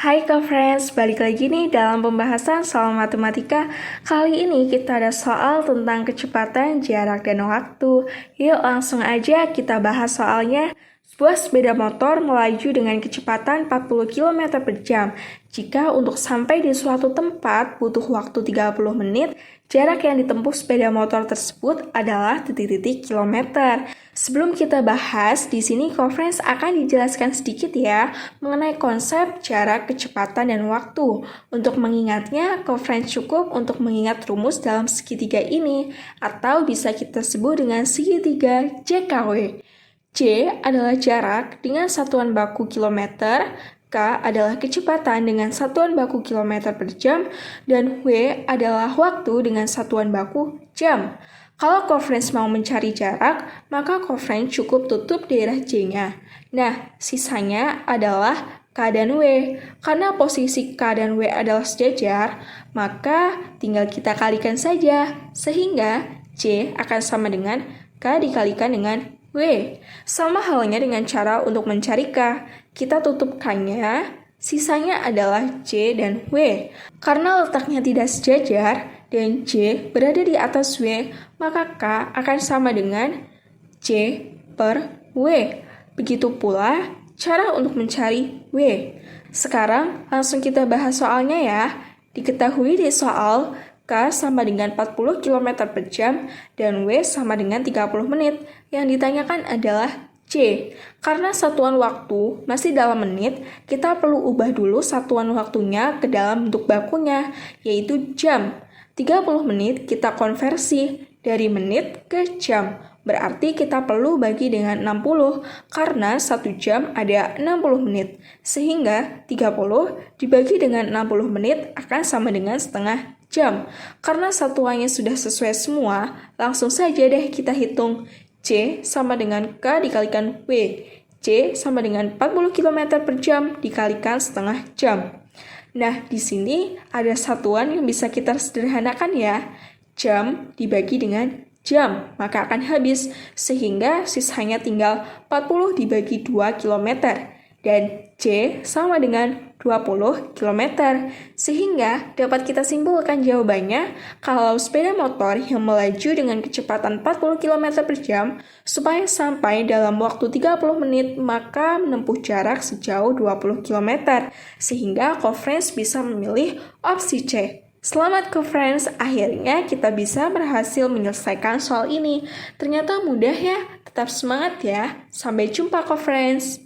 Hai friends, balik lagi nih dalam pembahasan soal matematika. Kali ini kita ada soal tentang kecepatan, jarak, dan waktu. Yuk langsung aja kita bahas soalnya. Sebuah sepeda motor melaju dengan kecepatan 40 km per jam. Jika untuk sampai di suatu tempat butuh waktu 30 menit, jarak yang ditempuh sepeda motor tersebut adalah titik-titik kilometer. Sebelum kita bahas, di sini Conference akan dijelaskan sedikit ya mengenai konsep jarak, kecepatan, dan waktu. Untuk mengingatnya, Conference cukup untuk mengingat rumus dalam segitiga ini, atau bisa kita sebut dengan segitiga JKW. J adalah jarak dengan satuan baku kilometer, K adalah kecepatan dengan satuan baku kilometer per jam, dan W adalah waktu dengan satuan baku jam. Kalau Conference mau mencari jarak, maka Conference cukup tutup daerah J-nya. Nah, sisanya adalah K dan W. Karena posisi K dan W adalah sejajar, maka tinggal kita kalikan saja, sehingga J akan sama dengan K dikalikan dengan W. Sama halnya dengan cara untuk mencari K. Kita tutup K-nya, sisanya adalah J dan W. Karena letaknya tidak sejajar dan J berada di atas W, maka K akan sama dengan J per W. Begitu pula cara untuk mencari W. Sekarang langsung kita bahas soalnya ya. Diketahui di soal K sama dengan 40 km per jam dan W sama dengan 30 menit. Yang ditanyakan adalah J. Karena satuan waktu masih dalam menit, kita perlu ubah dulu satuan waktunya ke dalam bentuk bakunya, yaitu jam. 30 menit kita konversi dari menit ke jam. Berarti kita perlu bagi dengan 60 karena 1 jam ada 60 menit. Sehingga 30 dibagi dengan 60 menit akan sama dengan setengah jam. Karena satuannya sudah sesuai semua, langsung saja deh kita hitung. J sama dengan K dikalikan W. J sama dengan 40 km per jam dikalikan setengah jam. Nah, di sini ada satuan yang bisa kita sederhanakan ya. Jam dibagi dengan jam, maka akan habis, sehingga sisanya tinggal 40 dibagi 2 km. Dan J sama dengan 20 km. Sehingga dapat kita simpulkan jawabannya kalau sepeda motor yang melaju dengan kecepatan 40 km per jam supaya sampai dalam waktu 30 menit maka menempuh jarak sejauh 20 km. Sehingga Conference bisa memilih opsi C. Selamat Conference, akhirnya kita bisa berhasil menyelesaikan soal ini. Ternyata mudah ya, tetap semangat ya. Sampai jumpa Conference.